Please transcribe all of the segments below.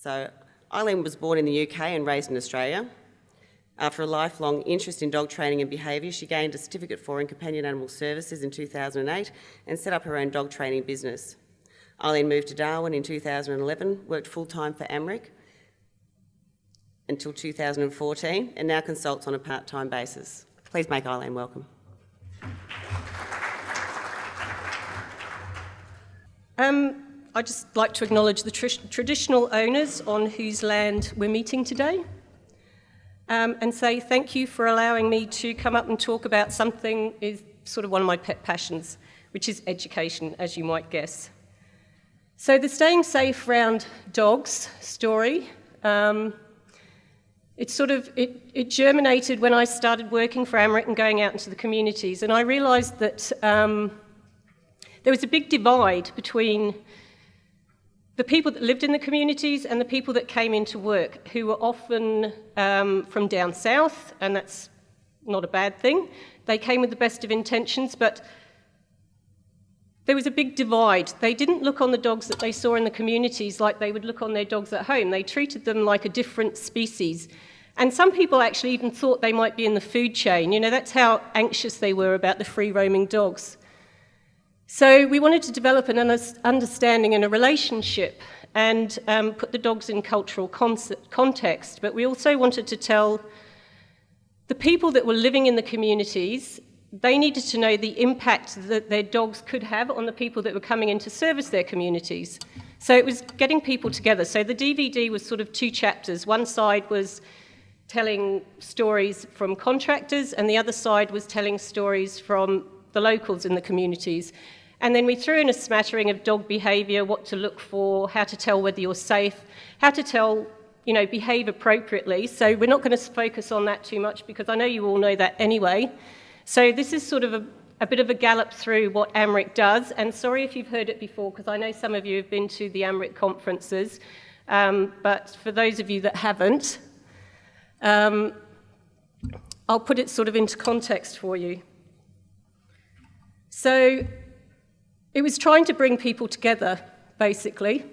So Eileen was born in the UK and raised in Australia. After a lifelong interest in dog training and behaviour, she gained a certificate in companion animal services in 2008 and set up her own dog training business. Eileen moved to Darwin in 2011, worked full-time for AMRRIC until 2014, and now consults on a part-time basis. Please make Eileen welcome. I'd just like to acknowledge the traditional owners on whose land we're meeting today, and say thank you for allowing me to come up and talk about something is sort of one of my pet passions, which is education, as you might guess. So the Staying Safe Round Dogs story, it germinated when I started working for AMRRIC and going out into the communities, and I realised that there was a big divide between the people that lived in the communities and the people that came into work, who were often from down south, and that's not a bad thing. They came with the best of intentions, but there was a big divide. They didn't look on the dogs that they saw in the communities like they would look on their dogs at home. They treated them like a different species. And some people actually even thought they might be in the food chain. You know, that's how anxious they were about the free-roaming dogs. So we wanted to develop an understanding and a relationship and put the dogs in cultural context, but we also wanted to tell the people that were living in the communities, they needed to know the impact that their dogs could have on the people that were coming in to service their communities. So it was getting people together. So the DVD was sort of two chapters. One side was telling stories from contractors, and the other side was telling stories from the locals in the communities. And then we threw in a smattering of dog behaviour, what to look for, how to tell whether you're safe, how to tell, behave appropriately. So we're not going to focus on that too much because I know you all know that anyway. So this is sort of a bit of a gallop through what AMRRIC does. And sorry if you've heard it before, because I know some of you have been to the AMRRIC conferences. But for those of you that haven't, I'll put it sort of into context for you. So it was trying to bring people together, basically.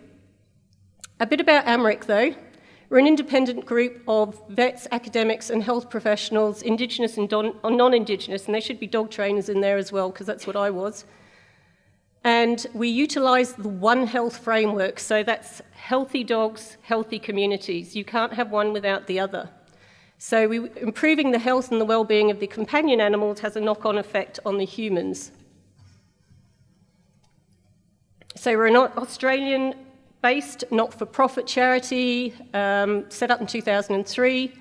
A bit about AMRRIC, though. We're an independent group of vets, academics and health professionals, Indigenous and non-Indigenous, and there should be dog trainers in there as well, because that's what I was. And we utilise the One Health framework, so that's healthy dogs, healthy communities. You can't have one without the other. So improving the health and the well-being of the companion animals has a knock-on effect on the humans. So we're an Australian-based not-for-profit charity, set up in 2003,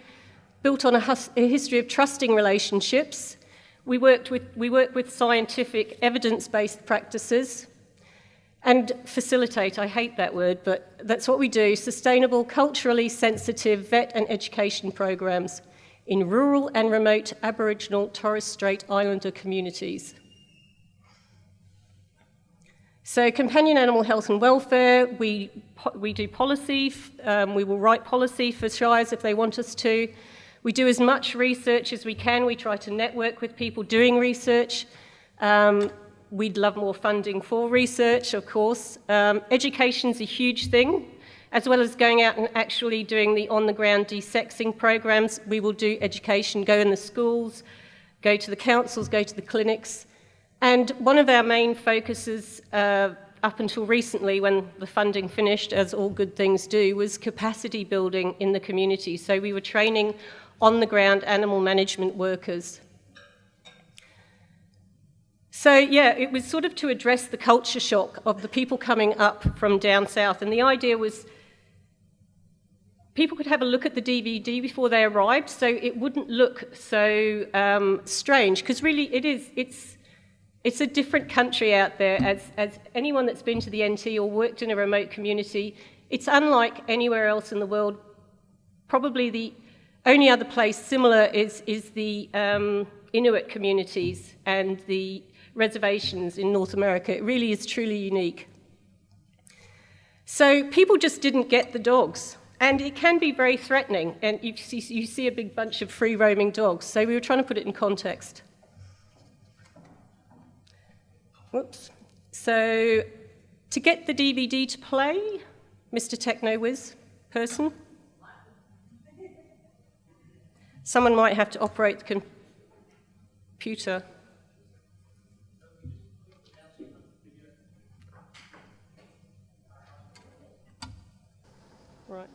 built on a history of trusting relationships. We work with scientific, evidence-based practices and facilitate, I hate that word, but that's what we do, sustainable, culturally sensitive vet and education programs in rural and remote Aboriginal Torres Strait Islander communities. So companion animal health and welfare, we do policy, we will write policy for shires if they want us to. We do as much research as we can. We try to network with people doing research. We'd love more funding for research, of course. Education's a huge thing. As well as going out and actually doing the on-the-ground desexing programs, we will do education, go in the schools, go to the councils, go to the clinics. And one of our main focuses up until recently, when the funding finished, as all good things do, was capacity building in the community. So we were training on-the-ground animal management workers. So yeah, it was sort of to address the culture shock of the people coming up from down south. And the idea was people could have a look at the DVD before they arrived, so it wouldn't look so strange, because really it's a different country out there. As anyone that's been to the NT or worked in a remote community, it's unlike anywhere else in the world. Probably the only other place similar is the Inuit communities and the reservations in North America. It really is truly unique. So people just didn't get the dogs, and it can be very threatening, and you see a big bunch of free-roaming dogs, so we were trying to put it in context. Whoops. So to get the DVD to play, Mr. Techno Whiz, person? Someone might have to operate the computer. Right.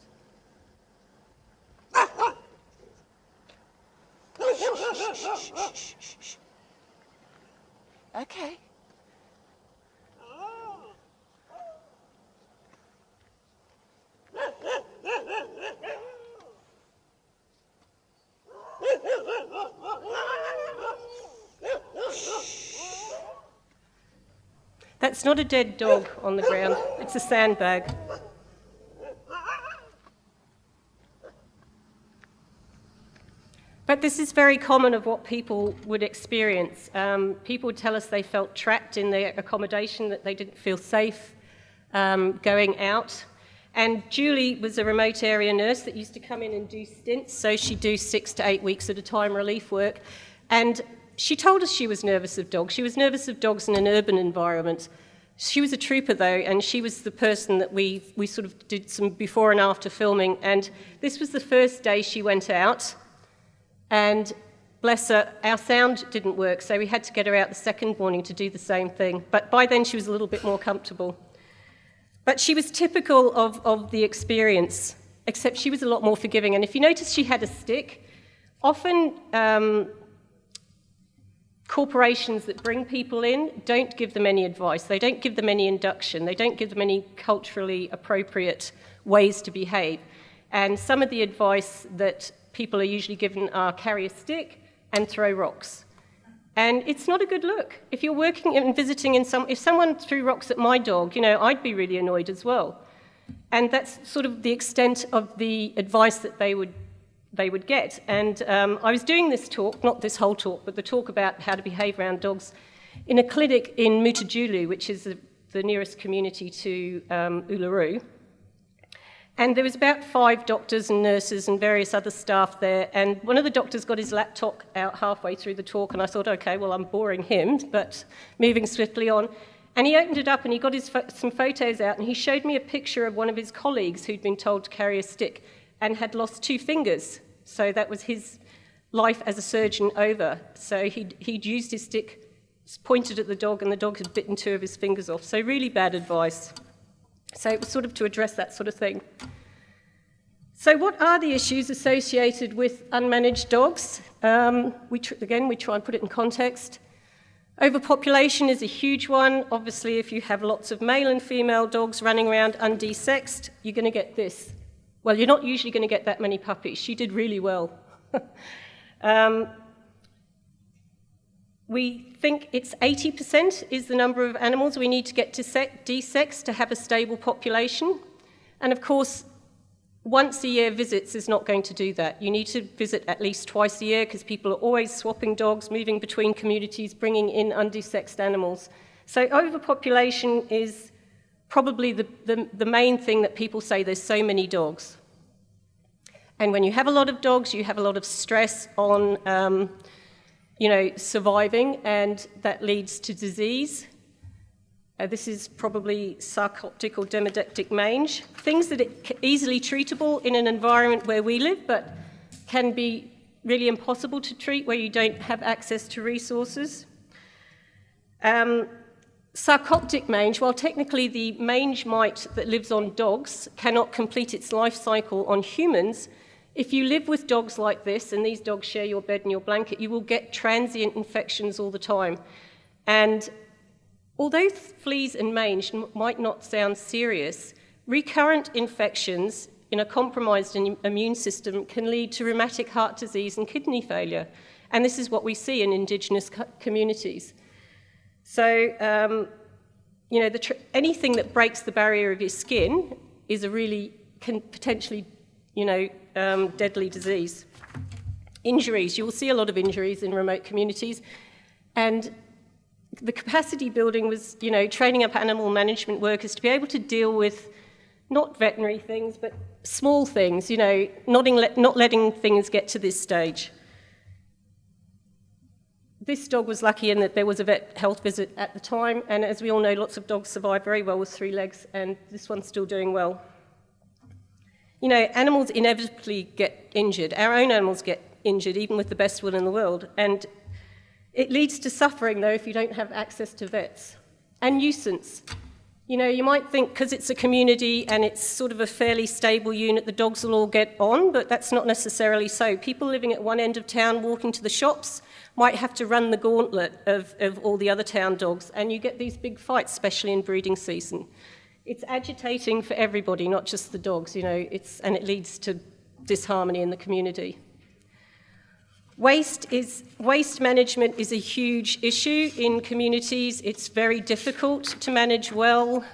Okay. That's not a dead dog on the ground, it's a sandbag. But this is very common of what people would experience. People would tell us they felt trapped in their accommodation, that they didn't feel safe going out. And Julie was a remote area nurse that used to come in and do stints, so she'd do 6 to 8 weeks at a time relief work. And she told us she was nervous of dogs. She was nervous of dogs in an urban environment. She was a trooper, though, and she was the person that we sort of did some before and after filming. And this was the first day she went out. And bless her, our sound didn't work, so we had to get her out the second morning to do the same thing. But by then she was a little bit more comfortable. But she was typical of the experience, except she was a lot more forgiving. And if you notice, she had a stick. Often corporations that bring people in don't give them any advice. They don't give them any induction. They don't give them any culturally appropriate ways to behave. And some of the advice that people are usually given are carry a stick and throw rocks. And it's not a good look. If you're working and visiting if someone threw rocks at my dog, I'd be really annoyed as well. And that's sort of the extent of the advice that they would get. And I was doing this talk, not this whole talk, but the talk about how to behave around dogs in a clinic in Mutijulu, which is the nearest community to Uluru. And there was about 5 doctors and nurses and various other staff there, and one of the doctors got his laptop out halfway through the talk, and I thought, okay, well, I'm boring him, but moving swiftly on. And he opened it up and he got some photos out, and he showed me a picture of one of his colleagues who'd been told to carry a stick and had lost 2 fingers. So that was his life as a surgeon over. So he'd used his stick, pointed at the dog, and the dog had bitten 2 of his fingers off. So really bad advice. So it was sort of to address that sort of thing. So what are the issues associated with unmanaged dogs? We try and put it in context. Overpopulation is a huge one. Obviously, if you have lots of male and female dogs running around undesexed, you're going to get this. Well, you're not usually going to get that many puppies. She did really well. We think it's 80% is the number of animals we need to get to desexed to have a stable population. And of course, once a year visits is not going to do that. You need to visit at least twice a year because people are always swapping dogs, moving between communities, bringing in undesexed animals. So overpopulation is probably the main thing that people say there's so many dogs. And when you have a lot of dogs, you have a lot of stress on surviving, and that leads to disease. This is probably sarcoptic or demodectic mange, things that are easily treatable in an environment where we live, but can be really impossible to treat where you don't have access to resources. Sarcoptic mange, while technically the mange mite that lives on dogs cannot complete its life cycle on humans, if you live with dogs like this, and these dogs share your bed and your blanket, you will get transient infections all the time. And although fleas and mange might not sound serious, recurrent infections in a compromised immune system can lead to rheumatic heart disease and kidney failure. And this is what we see in Indigenous communities. So, anything that breaks the barrier of your skin is can potentially, deadly disease. Injuries, you will see a lot of injuries in remote communities. And the capacity building was, training up animal management workers to be able to deal with not veterinary things, but small things, not letting things get to this stage. This dog was lucky in that there was a vet health visit at the time, and as we all know, lots of dogs survive very well with 3 legs, and this one's still doing well. You know, animals inevitably get injured. Our own animals get injured, even with the best will in the world. And it leads to suffering, though, if you don't have access to vets. And nuisance. You know, you might think because it's a community and it's sort of a fairly stable unit, the dogs will all get on, but that's not necessarily so. People living at one end of town walking to the shops might have to run the gauntlet of all the other town dogs, and you get these big fights, especially in breeding season. It's agitating for everybody, not just the dogs, you know, and it leads to disharmony in the community. Waste management is a huge issue in communities. It's very difficult to manage well.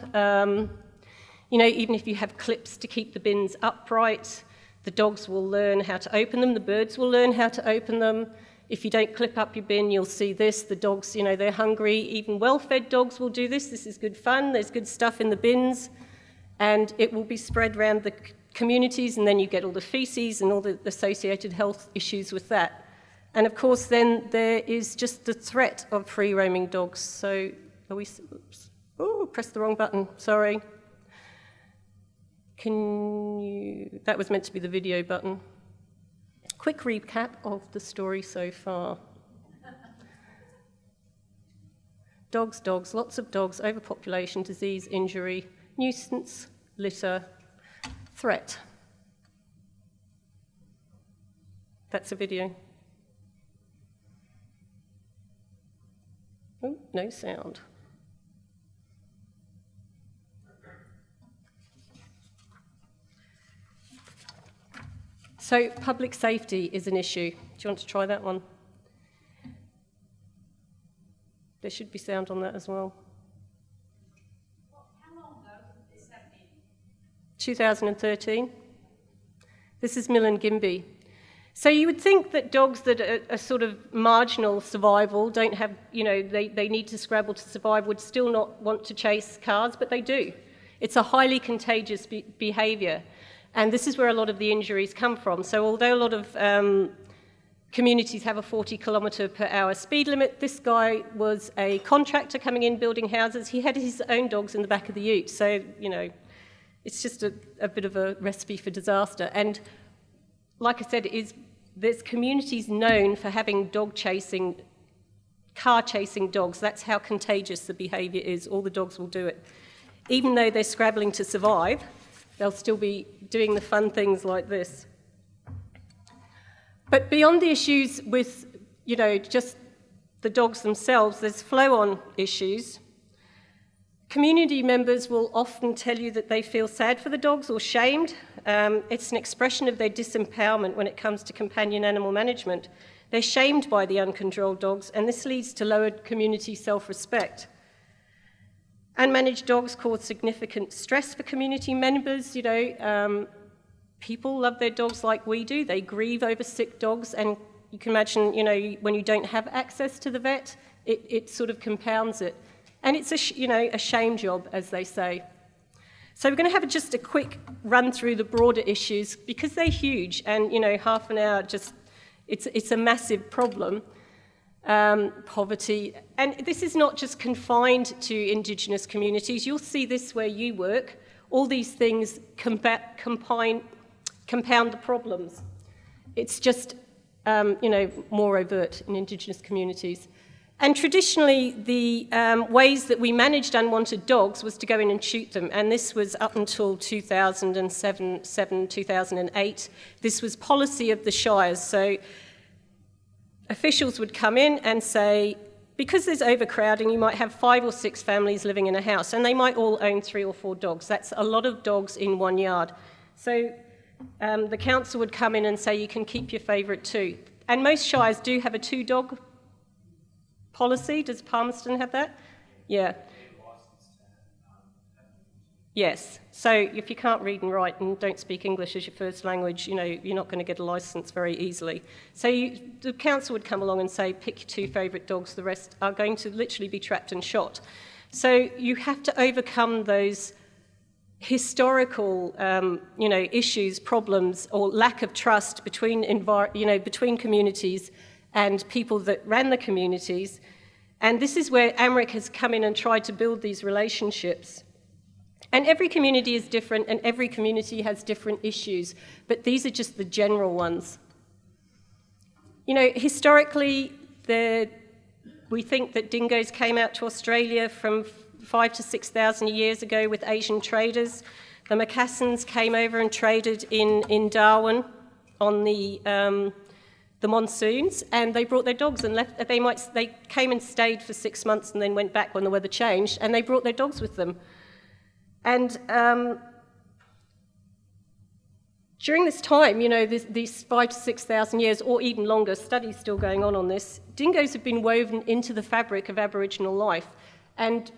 You know, even if you have clips to keep the bins upright, the dogs will learn how to open them, the birds will learn how to open them. If you don't clip up your bin, you'll see this. The dogs, you know, they're hungry. Even well-fed dogs will do this. This is good fun. There's good stuff in the bins. And it will be spread around the communities, and then you get all the feces and all the associated health issues with that. And of course, then there is just the threat of free-roaming dogs. So, oops. Oh, pressed the wrong button, sorry. That was meant to be the video button. Quick recap of the story so far. Dogs, lots of dogs, overpopulation, disease, injury, nuisance, litter, threat. That's a video. Oh, no sound. So public safety is an issue. Do you want to try that one? There should be sound on that as well. How long ago has this happened? 2013. This is Mill and Gimby. So you would think that dogs that are sort of marginal survival, don't have, you know, they need to scrabble to survive, would still not want to chase cars, but they do. It's a highly contagious behaviour, and this is where a lot of the injuries come from. So although a lot of communities have a 40-kilometre-per-hour speed limit, this guy was a contractor coming in building houses. He had his own dogs in the back of the ute, so, you know, it's just a bit of a recipe for disaster. And like I said, there's communities known for having car chasing dogs. That's how contagious the behaviour is. All the dogs will do it. Even though they're scrabbling to survive, they'll still be doing the fun things like this. But beyond the issues with, you know, just the dogs themselves, there's flow-on issues. Community members will often tell you that they feel sad for the dogs or shamed. It's an expression of their disempowerment when it comes to companion animal management. They're shamed by the uncontrolled dogs, and this leads to lowered community self-respect. Unmanaged dogs cause significant stress for community members. You know, people love their dogs like we do. They grieve over sick dogs, and you can imagine, you know, when you don't have access to the vet, it sort of compounds it. And it's a shame job, as they say. So we're going to have just a quick run through the broader issues because they're huge, and you know, half an hour it's a massive problem. Poverty, and this is not just confined to Indigenous communities. You'll see this where you work. All these things compound the problems. It's just more overt in Indigenous communities. And traditionally, the ways that we managed unwanted dogs was to go in and shoot them. And this was up until 2007, 2008. This was policy of the shires. So officials would come in and say, because there's overcrowding, you might have 5 or 6 families living in a house, and they might all own 3 or 4 dogs. That's a lot of dogs in one yard. So the council would come in and say, you can keep your favourite 2. And most shires do have a 2-dog policy. Does Palmerston have that? Yeah. Yes. So if you can't read and write and don't speak English as your first language, you know, you're not going to get a licence very easily. So the council would come along and say, pick your 2 favourite dogs, the rest are going to literally be trapped and shot. So you have to overcome those historical, issues, problems, or lack of trust between communities and people that ran the communities. And this is where AMRRIC has come in and tried to build these relationships. And every community is different, and every community has different issues, but these are just the general ones. You know, historically, we think that dingoes came out to Australia from 5,000 to 6,000 years ago with Asian traders. The Macassans came over and traded in Darwin on the monsoons, and they brought their dogs and left. They came and stayed for 6 months and then went back when the weather changed, and they brought their dogs with them. And during this time, you know, these 5,000 to 6,000 years, or even longer, studies still going on this, dingoes have been woven into the fabric of Aboriginal life. And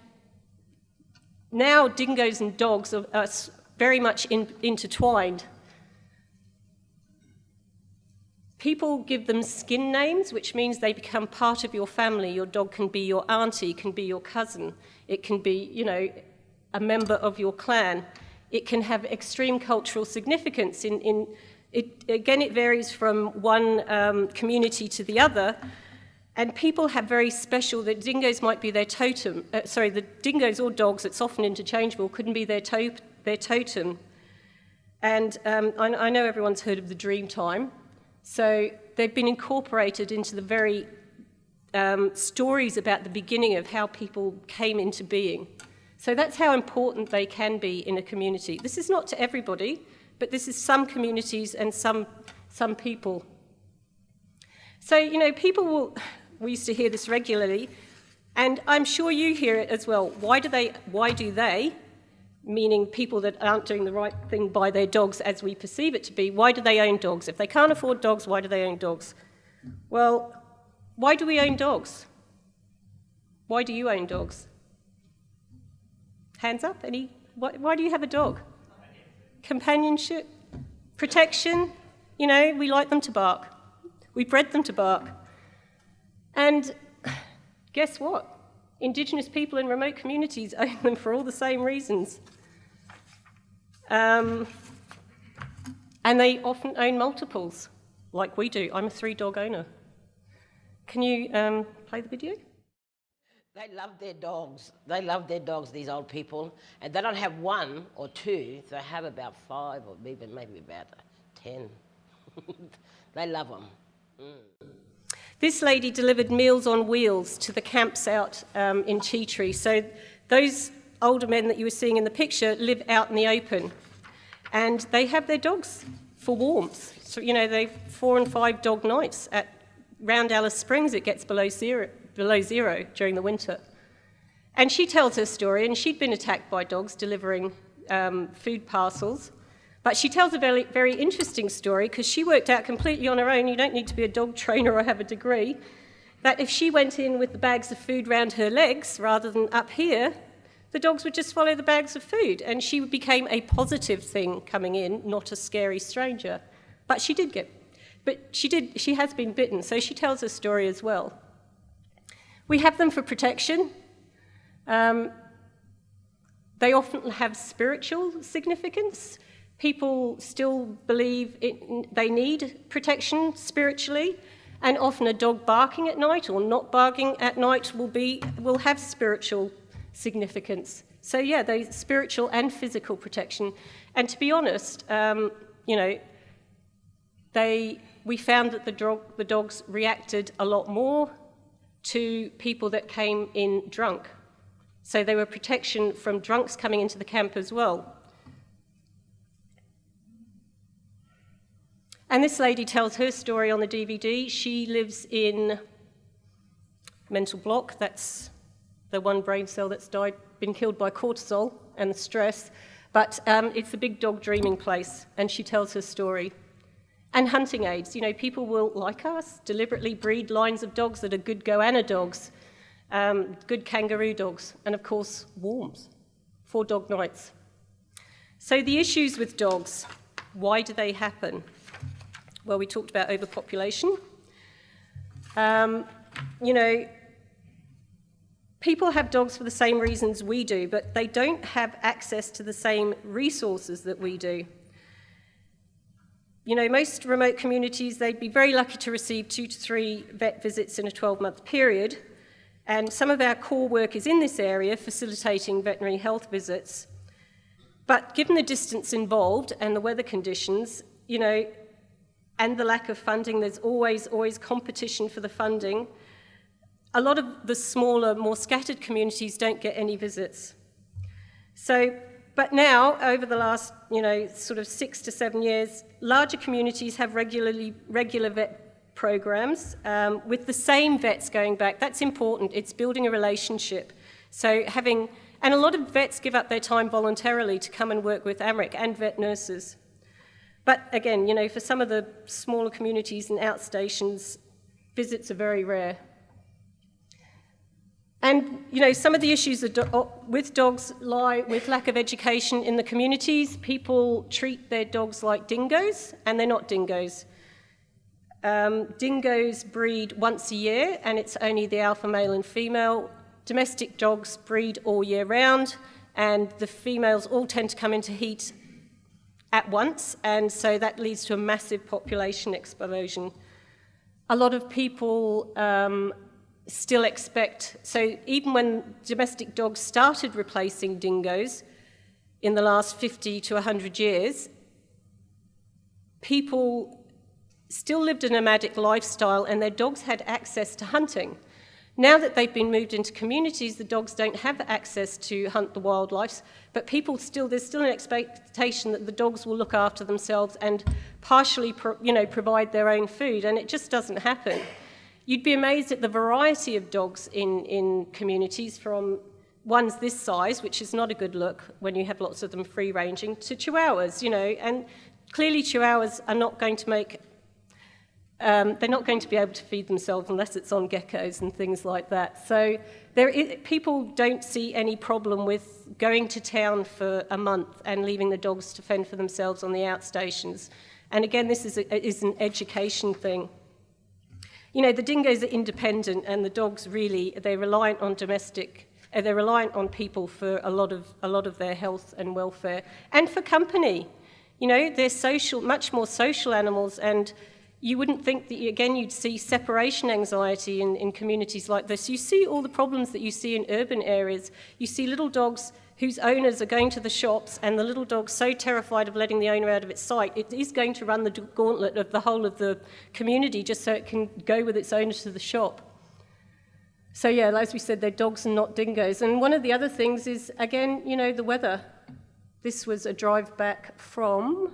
now dingoes and dogs are very much intertwined. People give them skin names, which means they become part of your family. Your dog can be your auntie, can be your cousin. It can be, you know, a member of your clan. It can have extreme cultural significance. It varies from one community to the other, and people have very special, the dingoes might be their totem, the dingoes or dogs, it's often interchangeable, couldn't be their totem. And I know everyone's heard of the dream time, so they've been incorporated into the very stories about the beginning of how people came into being. So that's how important they can be in a community. This is not to everybody, but this is some communities and some people. So, you know, we used to hear this regularly, and I'm sure you hear it as well. Why do they, meaning people that aren't doing the right thing by their dogs as we perceive it to be, why do they own dogs? If they can't afford dogs, why do they own dogs? Well, why do we own dogs? Why do you own dogs? Hands up, why do you have a dog? Companionship, protection, you know, we like them to bark. We bred them to bark. And guess what? Indigenous people in remote communities own them for all the same reasons. And they often own multiples, like we do. I'm a 3-dog owner. Can you play the video? They love their dogs. They love their dogs, these old people. And they don't have 1 or 2. They have about 5 or even maybe about 10. They love them. This lady delivered Meals on Wheels to the camps out in Tea Tree. So those older men that you were seeing in the picture live out in the open. And they have their dogs for warmth. So, you know, they 4 and 5 dog nights. Round Alice Springs, it gets below zero during the winter. And she tells her story, and she'd been attacked by dogs delivering food parcels. But she tells a very, very interesting story, because she worked out completely on her own, you don't need to be a dog trainer or have a degree, that if she went in with the bags of food round her legs rather than up here, the dogs would just follow the bags of food, and she became a positive thing coming in, not a scary stranger. But she has been bitten, so she tells her story as well. We have them for protection. They often have spiritual significance. People still believe they need protection spiritually, and often a dog barking at night or not barking at night will have spiritual significance. So yeah, they spiritual and physical protection. And to be honest, you know, we found that the dogs reacted a lot more to people that came in drunk. So they were protection from drunks coming into the camp as well. And this lady tells her story on the DVD. She lives in mental block. That's the one brain cell that's been killed by cortisol and the stress. But it's a big dog dreaming place, and she tells her story. And hunting aids. You know, people will, like us, deliberately breed lines of dogs that are good goanna dogs, good kangaroo dogs, and of course, warms, 4 dog nights. So the issues with dogs, why do they happen? Well, we talked about overpopulation. You know, people have dogs for the same reasons we do, but they don't have access to the same resources that we do. You know, most remote communities, they'd be very lucky to receive 2 to 3 vet visits in a 12-month period. And some of our core work is in this area, facilitating veterinary health visits. But given the distance involved and the weather conditions, you know, and the lack of funding, there's always competition for the funding. A lot of the smaller, more scattered communities don't get any visits. So, but now, over the last, you know, sort of 6 to 7 years, larger communities have regular vet programs with the same vets going back. That's important. It's building a relationship. So and a lot of vets give up their time voluntarily to come and work with AMRRIC and vet nurses. But again, you know, for some of the smaller communities and outstations, visits are very rare. And, you know, some of the issues with dogs lie with lack of education in the communities. People treat their dogs like dingoes, and they're not dingoes. Dingoes breed once a year, and it's only the alpha male and female. Domestic dogs breed all year round, and the females all tend to come into heat at once, and so that leads to a massive population explosion. A lot of people still expect, so even when domestic dogs started replacing dingoes in the last 50 to 100 years, people still lived a nomadic lifestyle and their dogs had access to hunting. Now that they've been moved into communities, the dogs don't have access to hunt the wildlife, but there's still an expectation that the dogs will look after themselves and partially provide their own food, and it just doesn't happen. You'd be amazed at the variety of dogs in communities, from ones this size, which is not a good look when you have lots of them free-ranging, to chihuahuas, you know, and clearly chihuahuas are not going to make they're not going to be able to feed themselves unless it's on geckos and things like that. So people don't see any problem with going to town for a month and leaving the dogs to fend for themselves on the outstations. And again, this is an education thing. You know, the dingoes are independent, and the dogs really, they're reliant on people for a lot of their health and welfare, and for company. You know, they're much more social animals, and you wouldn't think that, again, you'd see separation anxiety in communities like this. You see all the problems that you see in urban areas. You see little dogs whose owners are going to the shops, and the little dog's so terrified of letting the owner out of its sight, it is going to run the gauntlet of the whole of the community just so it can go with its owner to the shop. So yeah, as we said, they're dogs and not dingoes. And one of the other things is, again, you know, the weather. This was a drive back from,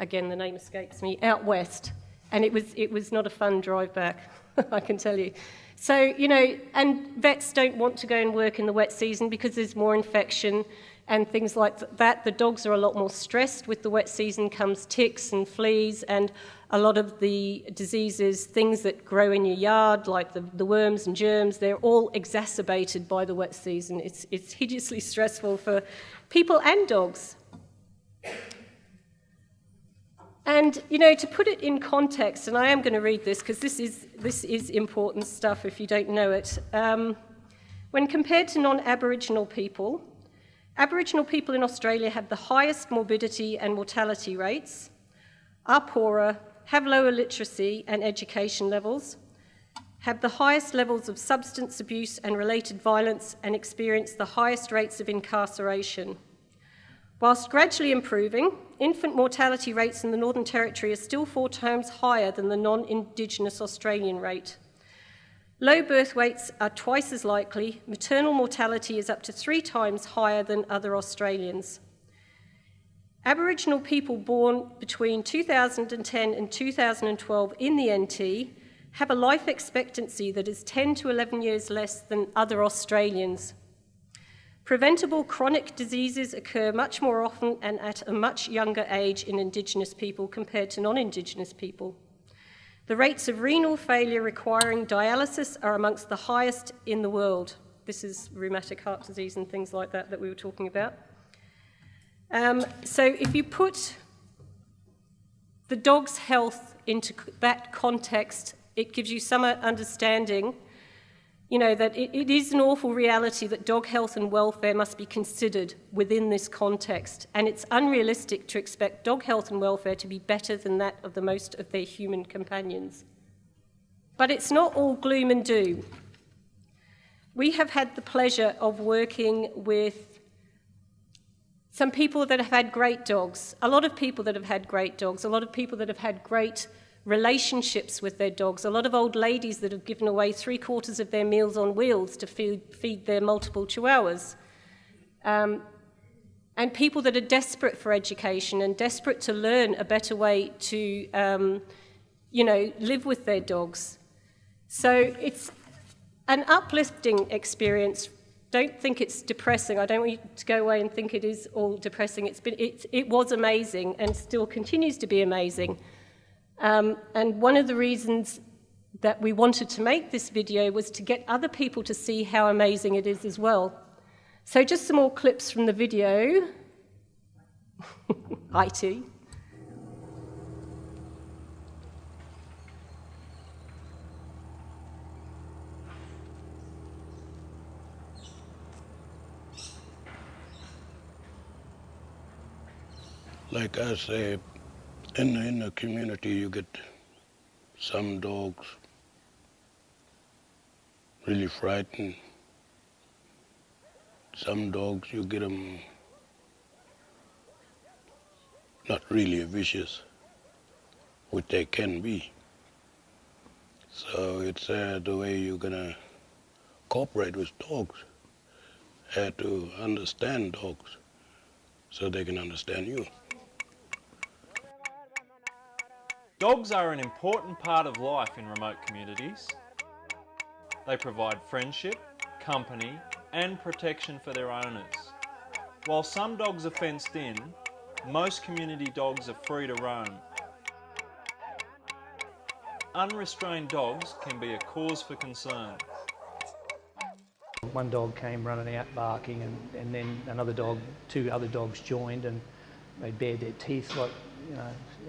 again, the name escapes me, out west. And it was not a fun drive back, I can tell you. So, you know, and vets don't want to go and work in the wet season because there's more infection and things like that. The dogs are a lot more stressed. With the wet season comes ticks and fleas and a lot of the diseases, things that grow in your yard, like the worms and germs, they're all exacerbated by the wet season. It's hideously stressful for people and dogs. And, you know, to put it in context, and I am going to read this because this is important stuff if you don't know it. When compared to non-Aboriginal people, Aboriginal people in Australia have the highest morbidity and mortality rates, are poorer, have lower literacy and education levels, have the highest levels of substance abuse and related violence, and experience the highest rates of incarceration. Whilst gradually improving, infant mortality rates in the Northern Territory are still 4 times higher than the non-Indigenous Australian rate. Low birth weights are twice as likely. Maternal mortality is up to 3 times higher than other Australians. Aboriginal people born between 2010 and 2012 in the NT have a life expectancy that is 10 to 11 years less than other Australians. Preventable chronic diseases occur much more often and at a much younger age in Indigenous people compared to non-Indigenous people. The rates of renal failure requiring dialysis are amongst the highest in the world. This is rheumatic heart disease and things like that we were talking about. So if you put the dog's health into that context, it gives you some understanding, you know, that it is an awful reality that dog health and welfare must be considered within this context, and it's unrealistic to expect dog health and welfare to be better than that of the most of their human companions. But it's not all gloom and doom. We have had the pleasure of working with some people that have had great dogs, a lot of people that have had great dogs, a lot of people that have had great relationships with their dogs, a lot of old ladies that have given away 3/4 of their meals on wheels to feed their multiple chihuahuas, and people that are desperate for education and desperate to learn a better way to, live with their dogs. So it's an uplifting experience. Don't think it's depressing. I don't want you to go away and think it is all depressing. It was amazing and still continues to be amazing. And one of the reasons that we wanted to make this video was to get other people to see how amazing it is as well. So just some more clips from the video. IT. Like I say, in the community you get some dogs really frightened. Some dogs you get them not really vicious, which they can be. So it's the way you're gonna cooperate with dogs. Have to understand dogs so they can understand you. Dogs are an important part of life in remote communities. They provide friendship, company, and protection for their owners. While some dogs are fenced in, most community dogs are free to roam. Unrestrained dogs can be a cause for concern. One dog came running out barking, and then another dog, 2 other dogs joined, and they bared their teeth. Like,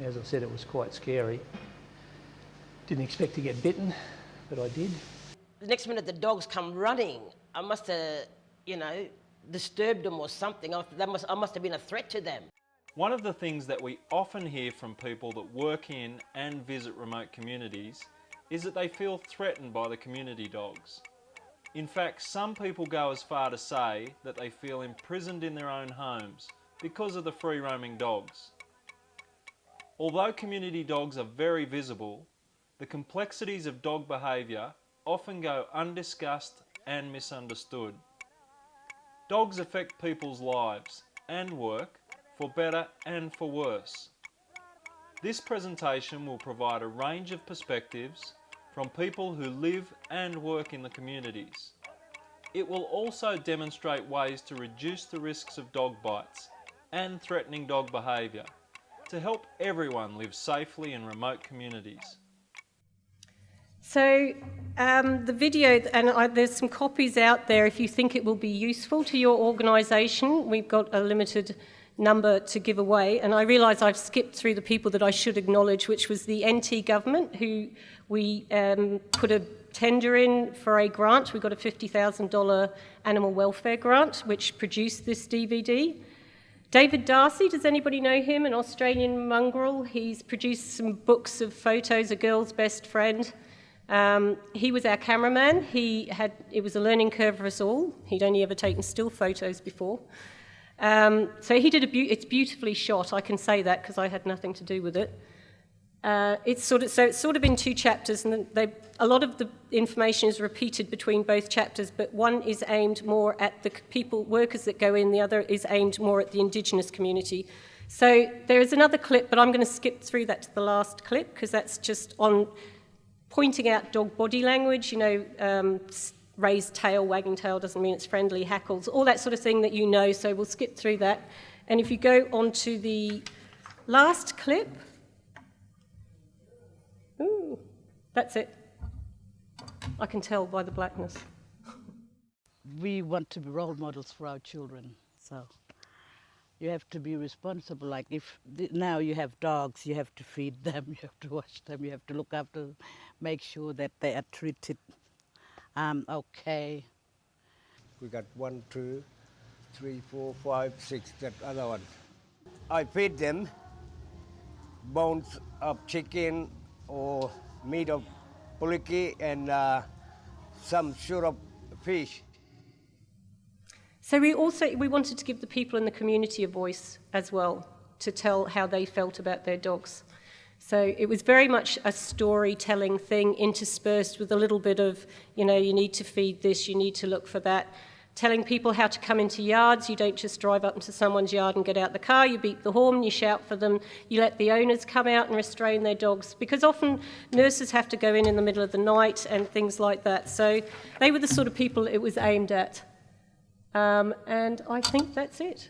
as I said, it was quite scary. Didn't expect to get bitten, but I did. The next minute the dogs come running. I must have, disturbed them or something. I must have been a threat to them. One of the things that we often hear from people that work in and visit remote communities is that they feel threatened by the community dogs. In fact, some people go as far to say that they feel imprisoned in their own homes because of the free-roaming dogs. Although community dogs are very visible, the complexities of dog behaviour often go undiscussed and misunderstood. Dogs affect people's lives and work for better and for worse. This presentation will provide a range of perspectives from people who live and work in the communities. It will also demonstrate ways to reduce the risks of dog bites and threatening dog behaviour to help everyone live safely in remote communities. So the video, and there's some copies out there if you think it will be useful to your organisation. We've got a limited number to give away, and I realise I've skipped through the people that I should acknowledge, which was the NT government, who we put a tender in for a grant. We got a $50,000 animal welfare grant, which produced this DVD. David Darcy, does anybody know him? An Australian mongrel. He's produced some books of photos, A Girl's Best Friend. He was our cameraman. It was a learning curve for us all. He'd only ever taken still photos before. So he did it's beautifully shot. I can say that because I had nothing to do with it. It's sort of in 2 chapters, and a lot of the information is repeated between both chapters, but one is aimed more at the workers that go in, the other is aimed more at the Indigenous community. So there is another clip, but I'm going to skip through that to the last clip because that's just on pointing out dog body language, raised tail, wagging tail doesn't mean it's friendly, hackles, all that sort of thing that you know, so we'll skip through that. And if you go on to the last clip, ooh, that's it. I can tell by the blackness. We want to be role models for our children, so you have to be responsible. Like if now you have dogs, you have to feed them, you have to wash them, you have to look after them, make sure that they are treated okay. We got 1, 2, 3, 4, 5, 6, that other one. I feed them bones of chicken or meat of puliki and some sort of fish. So we wanted to give the people in the community a voice as well, to tell how they felt about their dogs. So it was very much a storytelling thing interspersed with a little bit of, you know, you need to feed this, you need to look for that. Telling people how to come into yards. You don't just drive up into someone's yard and get out the car. You beep the horn, you shout for them. You let the owners come out and restrain their dogs, because often nurses have to go in the middle of the night and things like that. So they were the sort of people it was aimed at. And I think that's it.